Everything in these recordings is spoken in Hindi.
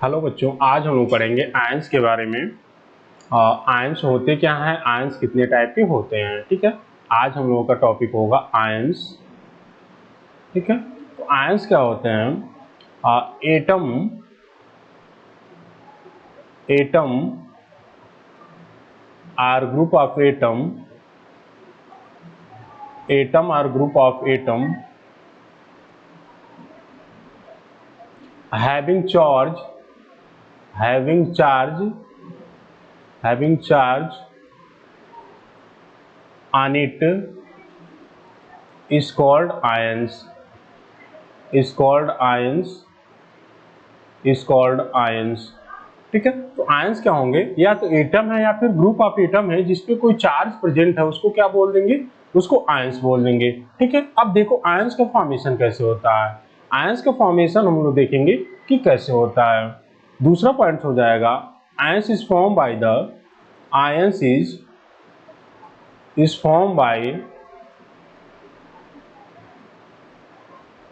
हेलो बच्चों, आज हम लोग पढ़ेंगे आयंस के बारे में। आयंस होते क्या हैं, आयंस कितने टाइप के होते हैं। ठीक है, आज हम लोगों का टॉपिक होगा आयंस। ठीक है, तो आयंस क्या होते हैं? Atom atom are group of atom are group of atom having charge having charge having charge on it is called ions is called ions is called ions। ठीक है, तो आयंस क्या होंगे? या तो एटम है या फिर ग्रुप ऑफ एटम है जिसपे कोई चार्ज प्रेजेंट है, उसको क्या बोल देंगे? उसको आयंस बोल देंगे। ठीक है, अब देखो आयंस का फॉर्मेशन कैसे होता है। आयंस का फॉर्मेशन हम लोग देखेंगे कि कैसे होता है। दूसरा पॉइंट हो जाएगा, ions is form by the ions is form bye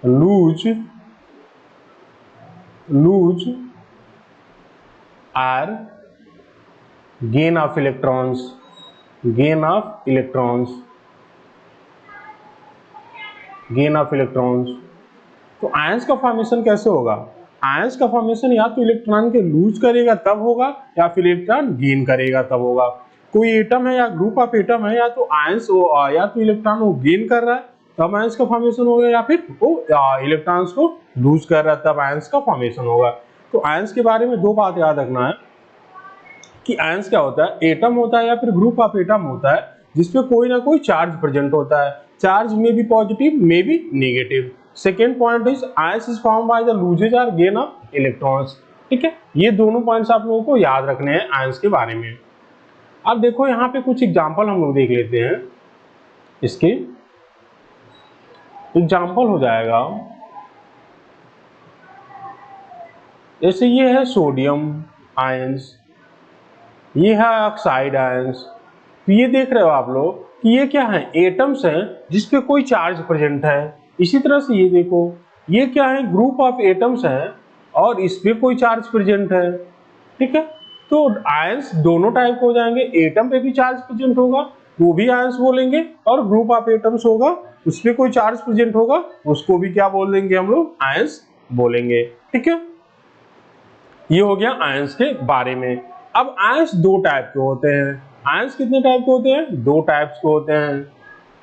lose our gain of electrons gain of electrons। तो आयंस का फॉर्मेशन कैसे होगा? आयंस का फॉर्मेशन या तो इलेक्ट्रॉन के लूज करेगा तब होगा या फिर इलेक्ट्रॉन गेन करेगा तब होगा। कोई एटम है या ग्रुप ऑफ एटम है, या तो आयंस या तो इलेक्ट्रॉन को गेन कर रहा है तब आयंस का फॉर्मेशन होगा, या फिर वो इलेक्ट्रॉन्स को लूज कर रहा है तब आयंस का फॉर्मेशन होगा। तो आयंस के बारे में दो बात याद रखना है कि आयंस क्या होता है। एटम होता है या फिर ग्रुप ऑफ एटम होता है जिसपे कोई ना कोई चार्ज प्रेजेंट होता है। चार्ज में भी पॉजिटिव में भी negative. Second point is ions is form by the losses or gain of electrons. ठीक है, ये दोनों पॉइंट्स आप लोगों को याद रखने हैं आयंस के बारे में। अब देखो यहाँ पे कुछ एग्जाम्पल हम लोग देख लेते हैं। इसके एग्जाम्पल हो जाएगा, जैसे ये है सोडियम आयंस, ये है ऑक्साइड आयंस। तो ये देख रहे हो आप लोग कि ये क्या है, एटम्स हैं जिसपे कोई चार्ज प्रेजेंट है। इसी तरह से ये देखो, ये क्या है, ग्रुप ऑफ एटम्स हैं और इस पे कोई चार्ज प्रेजेंट है। ठीक है, तो आयंस दोनों टाइप हो जाएंगे। एटम पे भी चार्ज प्रेजेंट होगा वो भी आयंस बोलेंगे, और ग्रुप ऑफ एटम्स होगा उस पे कोई चार्ज प्रेजेंट होगा उसको भी क्या बोल देंगे हम लोग? आयंस बोलेंगे। ठीक है, ये हो गया आयंस के बारे में। अब आयंस दो टाइप के होते हैं। आयंस कितने टाइप के होते हैं? दो टाइप्स के होते हैं।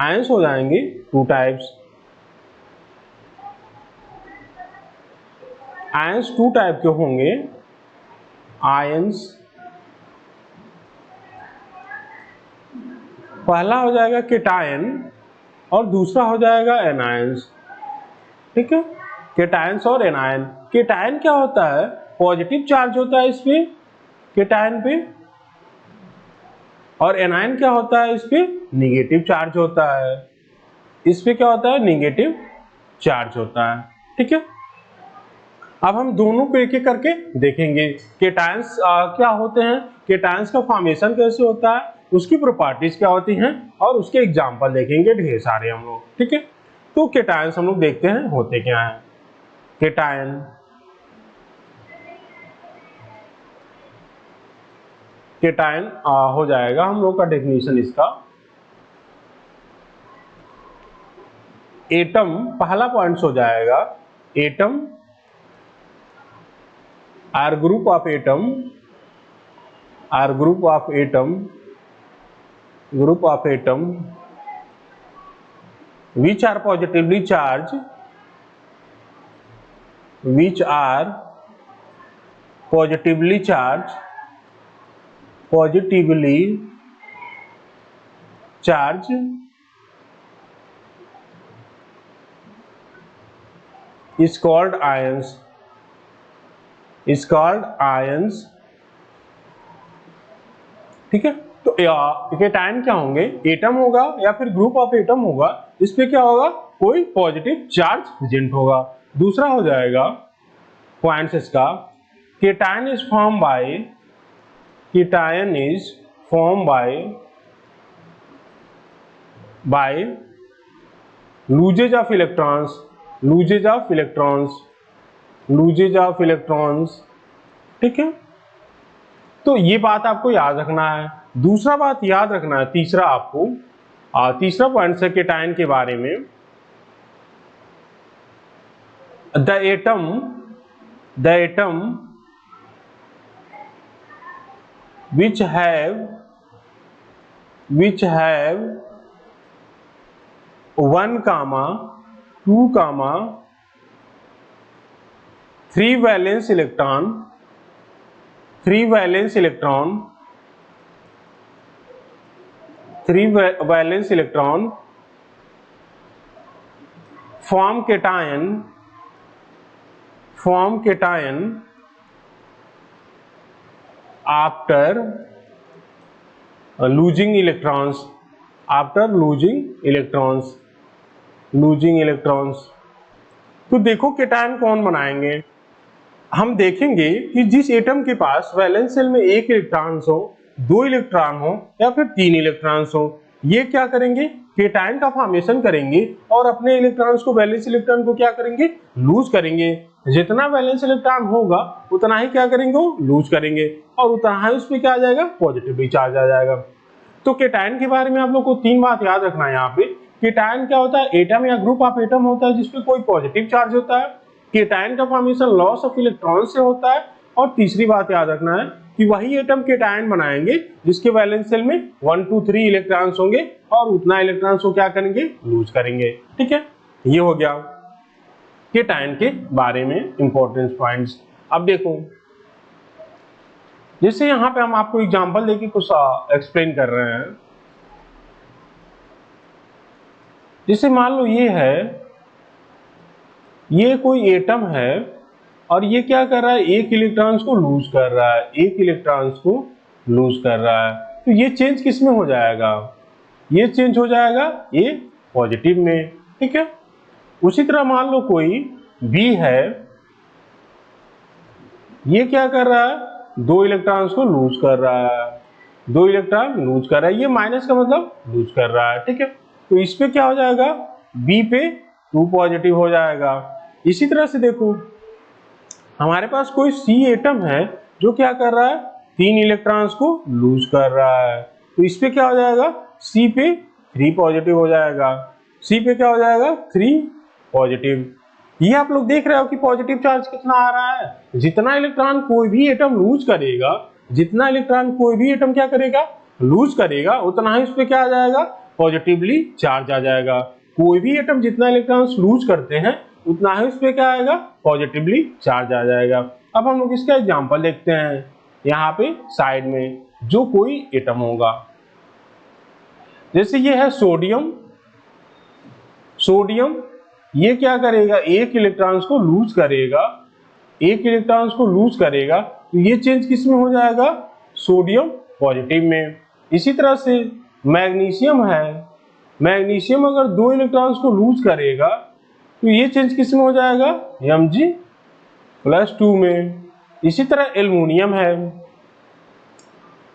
आयंस हो जाएंगे two types. Ions two type के होंगे। आयंस पहला हो जाएगा केटायन और दूसरा हो जाएगा एनायंस। ठीक है, केटायंस और एनायन। केटायन क्या होता है? पॉजिटिव चार्ज होता है इस पे, केटायन पे, और एनायन क्या होता है? इस पे निगेटिव चार्ज होता है। इस पे क्या होता है? निगेटिव चार्ज होता है। ठीक है, अब हम दोनों को एक एक करके देखेंगे। केटायंस क्या होते हैं, केटायंस का फॉर्मेशन कैसे होता है, उसकी प्रॉपर्टीज क्या होती हैं, और उसके एग्जांपल देखेंगे ढेर सारे हम लोग। ठीक है, तो केटायंस हम लोग देखते हैं होते क्या हैं। केटायन केटायन हो जाएगा हम लोग का डेफिनेशन इसका। एटम पहला पॉइंट हो जाएगा, atom are group of atom which are positively charged which are positively charged is called ions। ठीक है, तो केटायन क्या होंगे? एटम होगा या फिर ग्रुप ऑफ एटम होगा जिसपे क्या होगा? कोई पॉजिटिव चार्ज प्रेजेंट होगा। दूसरा हो जाएगा पॉइंट्स इसका, cation is form bye loses of electrons ठीक है, तो ये बात आपको याद रखना है। दूसरा बात याद रखना है, तीसरा पॉइंट है केटायन के बारे में। The atom which have 1, 2, 3 valence electron form cation after losing electrons तो देखो केटायन कौन बनाएंगे। हम देखेंगे कि जिस एटम के पास वैलेंस शेल में 1 इलेक्ट्रॉन हो, 2 इलेक्ट्रॉन हो या फिर 3 इलेक्ट्रॉन हो, ये क्या करेंगे, केटायन का फॉर्मेशन करेंगे और अपने इलेक्ट्रॉन्स को, वैलेंस इलेक्ट्रॉन को क्या करेंगे, लूज करेंगे। जितना वैलेंस इलेक्ट्रॉन होगा उतना ही क्या करेंगे, वो लूज करेंगे और उतना ही उसमें क्या आ जाएगा, पॉजिटिव चार्ज आ जाएगा। तो केटायन के बारे में आप लोग को 3 बात याद रखना है। यहाँ पे केटायन क्या होता है, एटम या ग्रुप ऑफ एटम होता है जिसपे कोई पॉजिटिव चार्ज होता है। केटायन का फॉर्मेशन लॉस ऑफ इलेक्ट्रॉन से होता है। और तीसरी बात याद रखना है कि वही एटम केटायन बनाएंगे जिसके वैलेंस शेल में 1, 2, 3 इलेक्ट्रॉन्स होंगे और उतना इलेक्ट्रॉन्स को क्या करेंगे, लूज करेंगे। ठीक है, ये हो गया केटायन के बारे में इंपॉर्टेंट पॉइंट्स। अब देखो, जैसे यहाँ पे हम आपको एग्जांपल देके कुछ एक्सप्लेन कर रहे हैं। जैसे मान लो ये कोई एटम है और ये क्या कर रहा है, 1 इलेक्ट्रॉन्स को लूज कर रहा है, तो ये चेंज किस में हो जाएगा, ये चेंज हो जाएगा ये पॉजिटिव में। ठीक है, उसी तरह मान लो कोई बी है, ये क्या कर रहा है, 2 इलेक्ट्रॉन्स को लूज कर रहा है, 2 इलेक्ट्रॉन लूज कर रहा है, ये माइनस का मतलब लूज कर रहा है। ठीक है, तो इस पे क्या हो जाएगा, बी पे 2 पॉजिटिव हो जाएगा। इसी तरह से देखो, हमारे पास कोई सी एटम है जो क्या कर रहा है, 3 इलेक्ट्रॉन्स को लूज कर रहा है, तो इस पे क्या हो जाएगा, सी पे 3 पॉजिटिव हो जाएगा, सी पे क्या हो जाएगा, 3 पॉजिटिव। ये आप लोग देख रहे हो कि पॉजिटिव चार्ज कितना आ रहा है। जितना इलेक्ट्रॉन कोई भी एटम लूज करेगा, क्या करेगा, लूज करेगा, उतना ही उस पे क्या आ जाएगा, पॉजिटिवली चार्ज आ जाएगा। कोई भी एटम जितना इलेक्ट्रॉन लूज करते हैं उतना ही उस पे क्या आएगा, पॉजिटिवली चार्ज आ जाएगा। अब हम लोग इसका एग्जांपल देखते हैं। यहाँ पे साइड में जो कोई एटम होगा, जैसे ये है सोडियम, ये क्या करेगा, 1 इलेक्ट्रॉन्स को लूज करेगा, तो ये चेंज किस में हो जाएगा, सोडियम पॉजिटिव में। इसी तरह से मैग्नीशियम है, मैग्नीशियम अगर 2 इलेक्ट्रॉन्स को लूज करेगा तो ये चेंज किस में हो जाएगा, Mg+2 में। इसी तरह एल्युमिनियम है,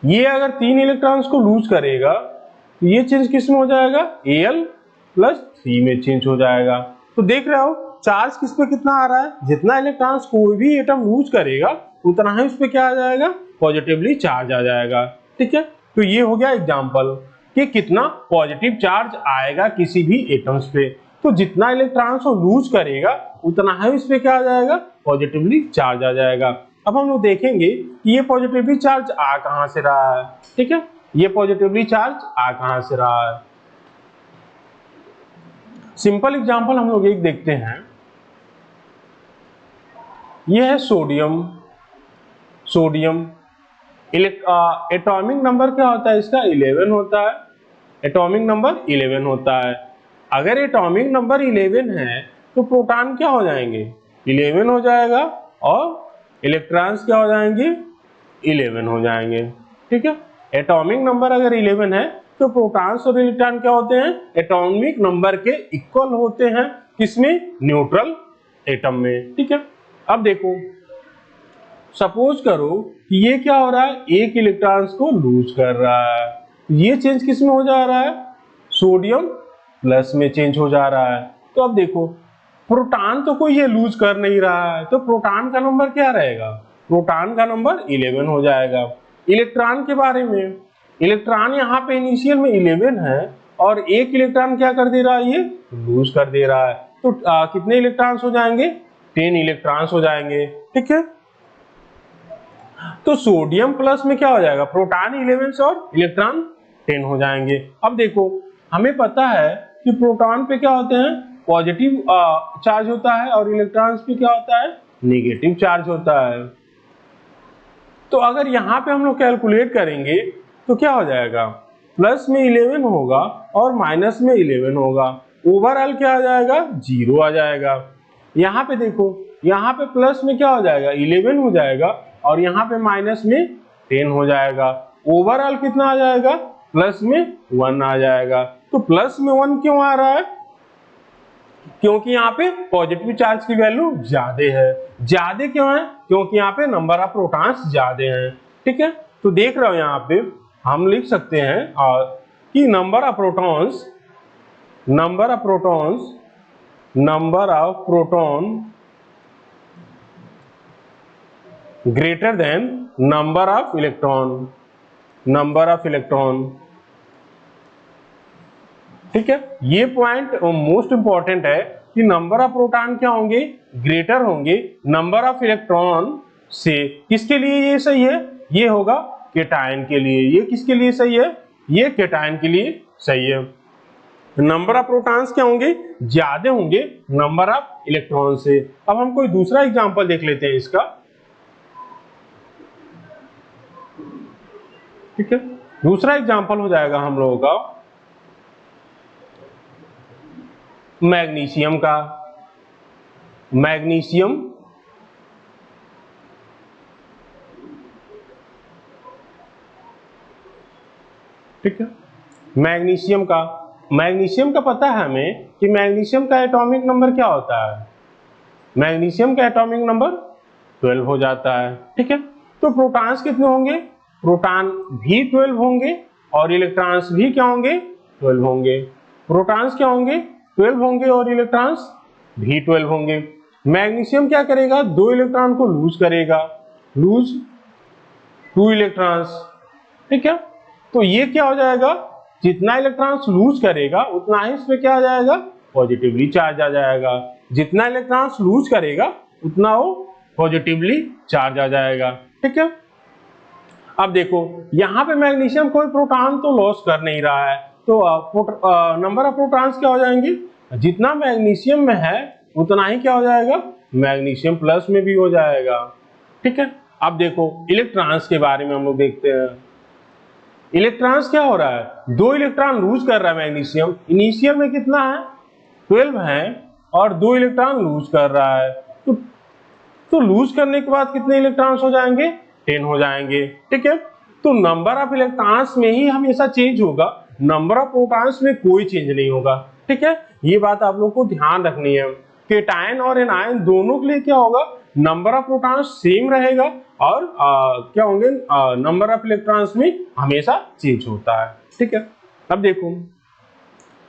ये अगर 3 इलेक्ट्रॉन्स को लूज करेगा तो ये चेंज किस में हो जाएगा, Al+3 में चेंज हो जाएगा। तो देख रहे हो चार्ज किस पे कितना आ रहा है, जितना इलेक्ट्रॉन्स कोई भी एटम लूज करेगा उतना ही उस पे क्या आ जाएगा, पॉजिटिवली चार्ज आ जाएगा। ठीक है, तो ये हो गया एग्जांपल कि कितना पॉजिटिव चार्ज आएगा किसी भी एटम्स पे। तो जितना इलेक्ट्रॉन्स को लूज करेगा उतना ही इस पे क्या आ जाएगा, पॉजिटिवली चार्ज आ जाएगा। अब हम लोग देखेंगे कि ये पॉजिटिवली चार्ज आ कहां से रहा है। ठीक है, ये पॉजिटिवली चार्ज आ कहां से रहा है। सिंपल एग्जांपल हम लोग एक देखते हैं। ये है सोडियम, एटॉमिक नंबर क्या होता है इसका, 11 होता है। एटॉमिक नंबर 11 होता है। अगर एटॉमिक नंबर 11 है तो प्रोटॉन क्या हो जाएंगे, 11 हो जाएगा और इलेक्ट्रॉन्स क्या हो जाएंगे, 11 हो जाएंगे। ठीक है, एटॉमिक नंबर अगर 11 है तो प्रोटॉन्स और इलेक्ट्रॉन क्या होते हैं, एटॉमिक नंबर के इक्वल होते हैं, किसमें, न्यूट्रल एटम में। ठीक है, अब देखो सपोज करो कि ये क्या हो रहा है, 1 इलेक्ट्रॉन्स को लूज कर रहा है, ये चेंज किस में हो जा रहा है, सोडियम प्लस में चेंज हो जा रहा है। तो अब देखो प्रोटॉन तो कोई ये लूज कर नहीं रहा है, तो प्रोटॉन का नंबर क्या रहेगा, प्रोटॉन का नंबर 11 हो जाएगा। इलेक्ट्रॉन के बारे में, इलेक्ट्रॉन यहाँ पे इनिशियल में 11 है और एक इलेक्ट्रॉन क्या कर दे रहा है, ये लूज कर दे रहा है। तो कितने इलेक्ट्रॉन्स हो जाएंगे, 10 इलेक्ट्रॉन्स हो जाएंगे। ठीक है, तो सोडियम प्लस में क्या हो जाएगा, प्रोटॉन 11 और इलेक्ट्रॉन 10 हो जाएंगे। अब देखो हमें पता है कि प्रोटॉन पे क्या होते हैं, पॉजिटिव चार्ज होता है और इलेक्ट्रॉन्स पे क्या होता है, नेगेटिव चार्ज होता है। तो अगर यहाँ पे हम लोग कैलकुलेट करेंगे तो क्या हो जाएगा, प्लस में 11 होगा और माइनस में 11 होगा, ओवरऑल क्या आ जाएगा, 0 आ जाएगा। यहाँ पे देखो, यहाँ पे प्लस में क्या हो जाएगा, 11 हो जाएगा और यहाँ पे माइनस में 10 हो जाएगा। ओवरऑल कितना आ जाएगा, प्लस में 1 आ जाएगा। तो प्लस में 1 क्यों आ रहा है, क्योंकि यहाँ पे पॉजिटिव चार्ज की वैल्यू ज्यादा है। ज्यादा क्यों है, क्योंकि यहाँ पे नंबर ऑफ प्रोटॉन्स ज्यादा हैं। ठीक है, तो देख रहे हो यहाँ पे हम लिख सकते हैं कि number of protons greater than number of electron. ठीक है, ये पॉइंट मोस्ट इंपॉर्टेंट है कि नंबर ऑफ प्रोटॉन क्या होंगे, ग्रेटर होंगे नंबर ऑफ इलेक्ट्रॉन से। किसके लिए ये सही है, ये होगा केटायन के लिए। ये किसके लिए सही है, ये केटायन के लिए सही है। नंबर ऑफ प्रोटॉन्स क्या होंगे, ज्यादा होंगे नंबर ऑफ इलेक्ट्रॉन से। अब हम कोई दूसरा एग्जांपल देख लेते हैं इसका। ठीक है, दूसरा एग्जांपल हो जाएगा हम लोगों का मैग्नीशियम का। ठीक है, मैग्नीशियम का पता है हमें कि मैग्नीशियम का एटॉमिक नंबर क्या होता है, मैग्नीशियम का एटॉमिक नंबर 12 हो जाता है। ठीक है, तो प्रोटॉन्स कितने होंगे, प्रोटॉन भी 12 होंगे और इलेक्ट्रॉन्स भी क्या होंगे, 12 होंगे। प्रोटॉन्स क्या होंगे, 12 होंगे और इलेक्ट्रॉन्स भी 12 होंगे। मैग्नीशियम क्या करेगा, 2 इलेक्ट्रॉन को लूज करेगा, 2 इलेक्ट्रॉन्स। ठीक है, तो ये क्या हो जाएगा, जितना इलेक्ट्रॉन्स लूज करेगा उतना ही इसमें क्या आ जाएगा, पॉजिटिवली चार्ज आ जाएगा। जितना इलेक्ट्रॉन्स लूज करेगा उतना वो पॉजिटिवली चार्ज आ जाएगा। ठीक है, अब देखो यहाँ पे मैग्नीशियम कोई प्रोटॉन तो लॉस कर नहीं रहा है, तो नंबर ऑफ प्रोटॉन्स क्या हो जाएंगे, जितना मैग्नीशियम में है उतना ही क्या हो जाएगा, मैग्नीशियम प्लस में भी हो जाएगा। ठीक है, अब देखो इलेक्ट्रॉन्स के बारे में हम लोग देखते हैं। इलेक्ट्रॉन्स क्या हो रहा है, 2 इलेक्ट्रॉन लूज कर रहा है मैग्नीशियम। इनिशियल में कितना है, 12 है और 2 इलेक्ट्रॉन लूज कर रहा है। तो लूज करने के बाद कितने इलेक्ट्रॉन्स हो जाएंगे, 10 हो जाएंगे। ठीक है, तो नंबर ऑफ इलेक्ट्रॉन्स में ही हमेशा चेंज होगा, नंबर ऑफ प्रोटॉन्स में कोई चेंज नहीं होगा। ठीक है, ये बात आप लोग को ध्यान रखनी है। केटायन और एनायन दोनों के लिए क्या होगा, नंबर ऑफ प्रोटॉन्स सेम रहेगा और क्या होंगे, नंबर ऑफ इलेक्ट्रॉन्स में हमेशा चेंज होता है। ठीक है, अब देखो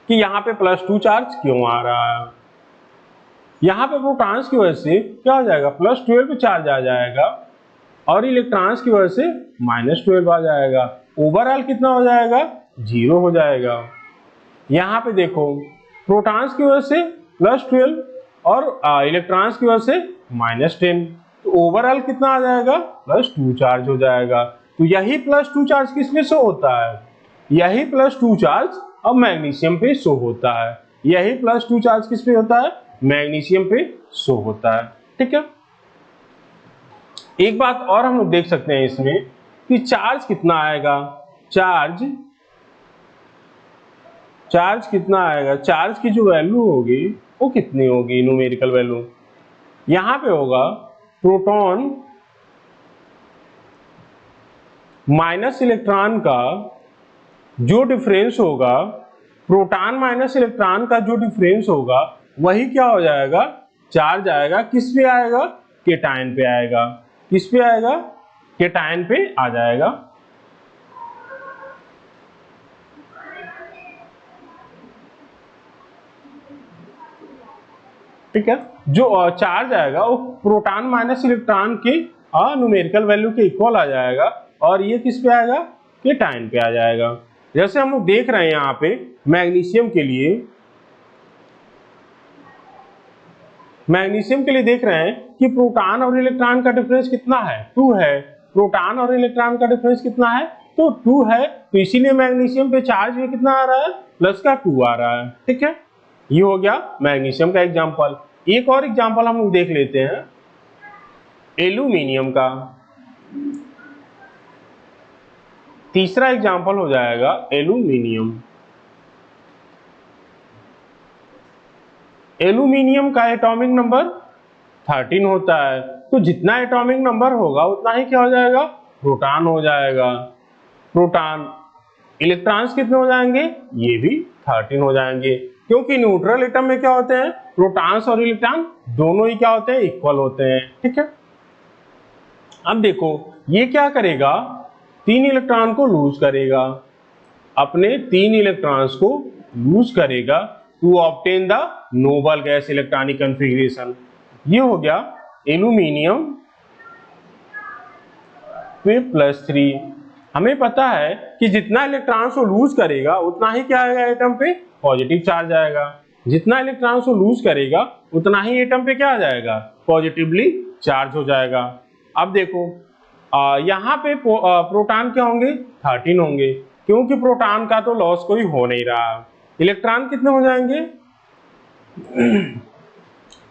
कि यहाँ पे +2 चार्ज क्यों आ रहा है। यहाँ पे प्रोटॉन्स की वजह से क्या हो जाएगा, +12 चार्ज आ जाएगा और इलेक्ट्रॉन्स की वजह से -12 आ जाएगा। ओवरऑल कितना हो जाएगा, 0 हो जाएगा। यहाँ पे देखो प्रोटॉन्स की वजह से +12 और इलेक्ट्रॉन्स की वजह से -10, तो ओवरऑल कितना आ जाएगा, +2 चार्ज हो जाएगा। तो यही +2 चार्ज किसमें शो होता है, यही +2 चार्ज अब मैग्नीशियम पे शो होता है। यही +2 चार्ज किस पे होता है, मैग्नीशियम पे शो होता है। ठीक है, एक बात और हम लोग देख सकते हैं इसमें कि चार्ज कितना आएगा, चार्ज कितना आएगा, चार्ज की जो वैल्यू होगी वो कितनी होगी, न्यूमेरिकल वैल्यू यहां पे होगा प्रोटॉन माइनस इलेक्ट्रॉन का जो डिफरेंस होगा, प्रोटॉन माइनस इलेक्ट्रॉन का जो डिफरेंस होगा वही क्या हो जाएगा, चार्ज आएगा। किस पे आएगा, केटायन पे आएगा। किस पे आएगा, केटायन पे आ जाएगा। ठीक है, जो चार्ज आएगा वो प्रोटॉन माइनस इलेक्ट्रॉन के न्यूमेरिकल वैल्यू के इक्वल आ जाएगा और ये किस पे आएगा, केटायन पे आ जाएगा। जैसे हम लोग देख रहे हैं यहाँ पे मैग्नीशियम के लिए देख रहे हैं कि प्रोटॉन और इलेक्ट्रॉन का डिफरेंस कितना है, 2 है। प्रोटॉन और इलेक्ट्रॉन का डिफरेंस कितना है, तो 2 है। तो इसीलिए मैग्नीशियम पे चार्ज भी कितना आ रहा है, प्लस का 2 आ रहा है। ठीक है, ये हो गया मैग्नीशियम का एग्जांपल। एक और एग्जांपल हम लोग देख लेते हैं एल्यूमिनियम का। तीसरा एग्जांपल हो जाएगा एल्यूमिनियम। एल्यूमिनियम का एटॉमिक नंबर 13 होता है। तो जितना एटॉमिक नंबर होगा उतना ही क्या हो जाएगा, प्रोटॉन हो जाएगा। प्रोटॉन, इलेक्ट्रॉन्स कितने हो जाएंगे, ये भी 13 हो जाएंगे, क्योंकि न्यूट्रल एटम में क्या होते हैं, प्रोटॉन्स और इलेक्ट्रॉन दोनों ही क्या होते हैं, इक्वल होते हैं। ठीक है, अब देखो ये क्या करेगा, 3 इलेक्ट्रॉन को लूज करेगा, अपने 3 इलेक्ट्रॉन्स को लूज करेगा to obtain the noble gas electronic configuration. ये हो गया एल्यूमिनियम पे +3। हमें पता है कि जितना इलेक्ट्रॉन्स को लूज करेगा उतना ही क्या आएगा, एटम पे पॉजिटिव चार्ज आएगा। जितना इलेक्ट्रॉन्स को लूज करेगा उतना ही एटम पे क्या आ जाएगा, पॉजिटिवली चार्ज हो जाएगा। अब देखो यहाँ पे प्रोटॉन क्या होंगे, 13 होंगे, क्योंकि प्रोटॉन का तो लॉस कोई हो नहीं रहा। इलेक्ट्रॉन कितने हो जाएंगे,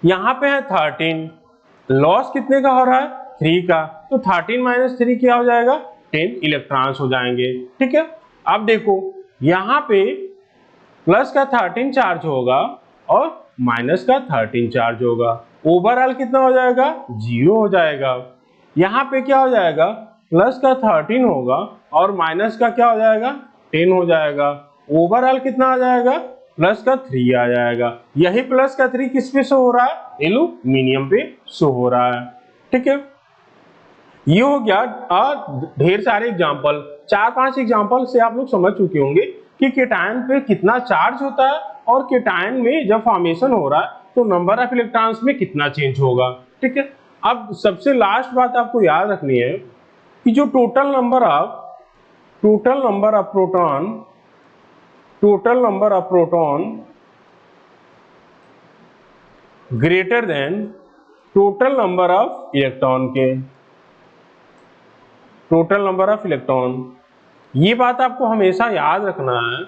यहाँ पे है 13, लॉस कितने का हो रहा है, 3 का, तो 13 - 3 क्या हो जाएगा, 10 इलेक्ट्रॉन्स हो जाएंगे। ठीक है, अब देखो यहाँ पे प्लस का 13 चार्ज होगा और माइनस का 13 चार्ज होगा, ओवरऑल कितना हो जाएगा, 0 हो जाएगा। यहाँ पे क्या हो जाएगा, प्लस का 13 होगा और माइनस का क्या हो जाएगा, 10 हो जाएगा, ओवरऑल कितना आ जाएगा, प्लस का 3 आ जाएगा। यही प्लस का 3 किस पे शो हो रहा है, एल्यूमिनियम पे शो हो रहा है। ठीक है, ये हो गया ढेर सारे एग्जांपल, 4-5 एग्जांपल से आप लोग समझ चुके होंगे कि केटायन पे कितना चार्ज होता है और केटायन में जब फॉर्मेशन हो रहा है तो नंबर ऑफ इलेक्ट्रॉन्स में कितना चेंज होगा। ठीक है, अब सबसे लास्ट बात आपको याद रखनी है कि जो total number of proton greater than total number of electron, ये बात आपको हमेशा याद रखना है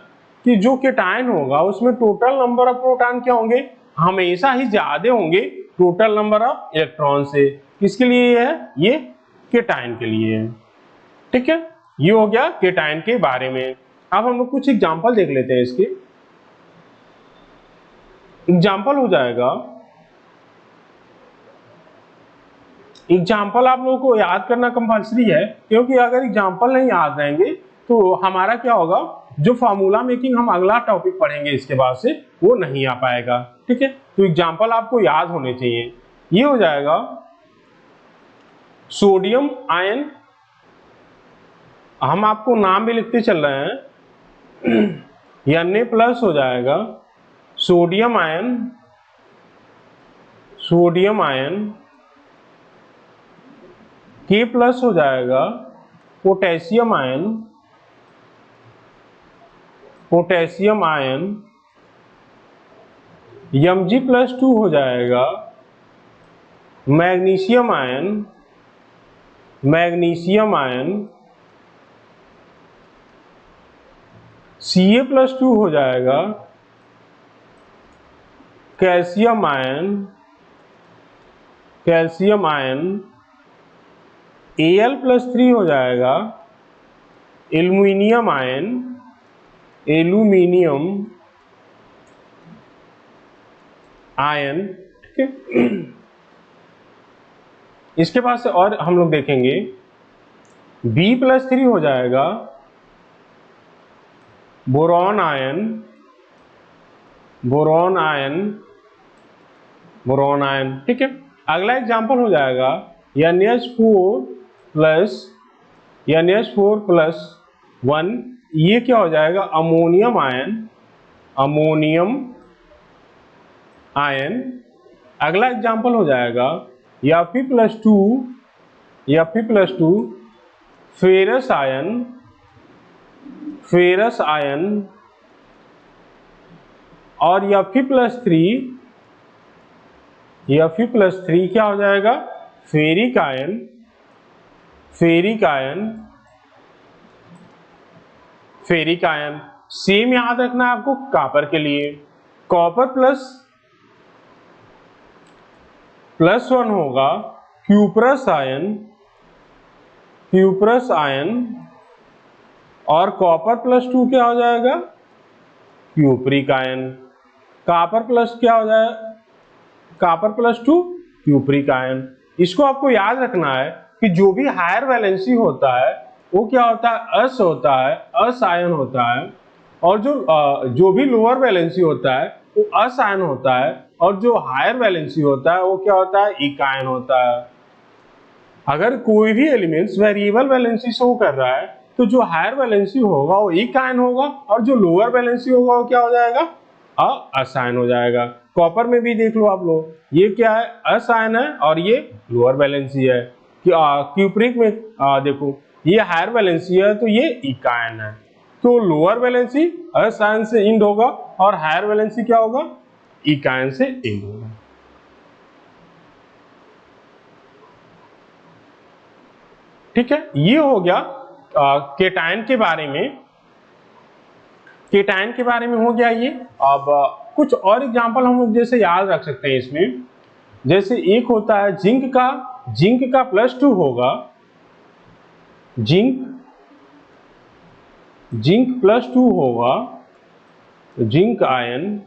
कि जो केटायन होगा उसमें टोटल नंबर ऑफ प्रोटॉन क्या होंगे, हमेशा ही ज्यादा होंगे टोटल नंबर ऑफ इलेक्ट्रॉन से। किसके लिए है, ये केटायन के लिए है। ठीक है, ये हो गया केटायन के बारे में। अब हम लोग कुछ एग्जांपल देख लेते हैं। इसके एग्जांपल हो जाएगा, एग्जाम्पल आप लोगों को याद करना कंपल्सरी है, क्योंकि अगर एग्जाम्पल नहीं याद रहेंगे तो हमारा क्या होगा, जो फार्मूला मेकिंग हम अगला टॉपिक पढ़ेंगे इसके बाद से वो नहीं आ पाएगा। ठीक है, तो एग्जाम्पल आपको याद होने चाहिए। ये हो जाएगा सोडियम आयन, हम आपको नाम भी लिखते चल रहे हैं, Na+ हो जाएगा सोडियम आयन, K+ हो जाएगा पोटेशियम आयन, Mg+2 हो जाएगा मैग्नीशियम आयन, Ca+2 हो जाएगा कैल्शियम आयन, Al+3 हो जाएगा एल्यूमिनियम आयन। ठीक है, इसके बाद से और हम लोग देखेंगे B+3 हो जाएगा बोरॉन आयन। ठीक है, अगला एग्जांपल हो जाएगा NH4+1, ये क्या हो जाएगा, अमोनियम आयन। अगला एग्जांपल हो जाएगा Fe+2 Fe+2 फेरस आयन और Fe+3 क्या हो जाएगा, फेरिक आयन। सेम याद रखना है आपको कॉपर के लिए, कॉपर +1 होगा क्यूप्रस आयन और कॉपर +2 क्या हो जाएगा, cupric ion. Copper +2 cupric ion. इसको आपको याद रखना है कि जो भी हायर वैलेंसी होता है वो क्या होता है, अस आयन होता है, और जो भी लोअर वैलेंसी होता है वो अस आयन होता है, और जो हायर वैलेंसी होता है वो क्या होता है, इक आयन होता है। अगर कोई भी एलिमेंट्स वेरिएबल वैलेंसी शो कर रहा है तो जो हायर वैलेंसी होगा वो इक आयन होगा, और जो लोअर वैलेंसी होगा वो क्या हो जाएगा, अस आयन हो जाएगा। कॉपर में भी देख लो आप लोग, ये क्या है, अस आयन है और ये लोअर वैलेंसी है। क्यूप्रिक में देखो ये हायर वैलेंसी है तो ये इक आयन है। तो लोअर वैलेंसी अस आयन से इंड होगा और हायर वैलेंसी क्या होगा, इक आयन से इंड होगा। ठीक है, ये हो गया केटायन के बारे में। केटायन के बारे में हो गया ये। अब कुछ और एग्जांपल हम लोग जैसे याद रख सकते हैं इसमें, जैसे एक होता है जिंक का +2 होगा, जिंक +2 होगा, zinc ion,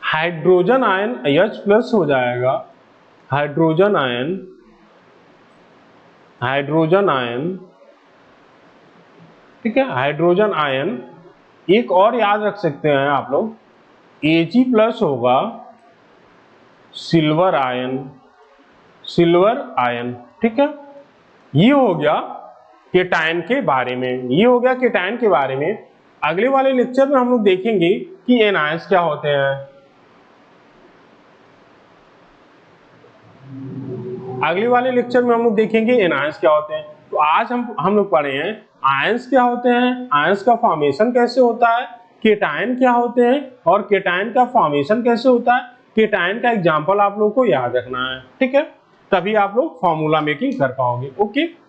hydrogen ion H+ हो जाएगा, हाइड्रोजन आयन, ठीक है, हाइड्रोजन आयन। एक और याद रख सकते हैं आप लोग, Ag+ होगा, सिल्वर आयन। ठीक है, ये हो गया केटायन के बारे में। अगले वाले लेक्चर में हम लोग देखेंगे कि एनायंस क्या होते हैं। तो आज हम लोग पढ़े हैं आयंस क्या होते हैं, आयंस का फॉर्मेशन कैसे होता है, केटायन क्या होते हैं और केटायन का फॉर्मेशन कैसे होता है। केटायन का एग्जांपल आप लोग को याद रखना है, ठीक है, तभी आप लोग फॉर्मूला मेकिंग कर पाओगे। ओके।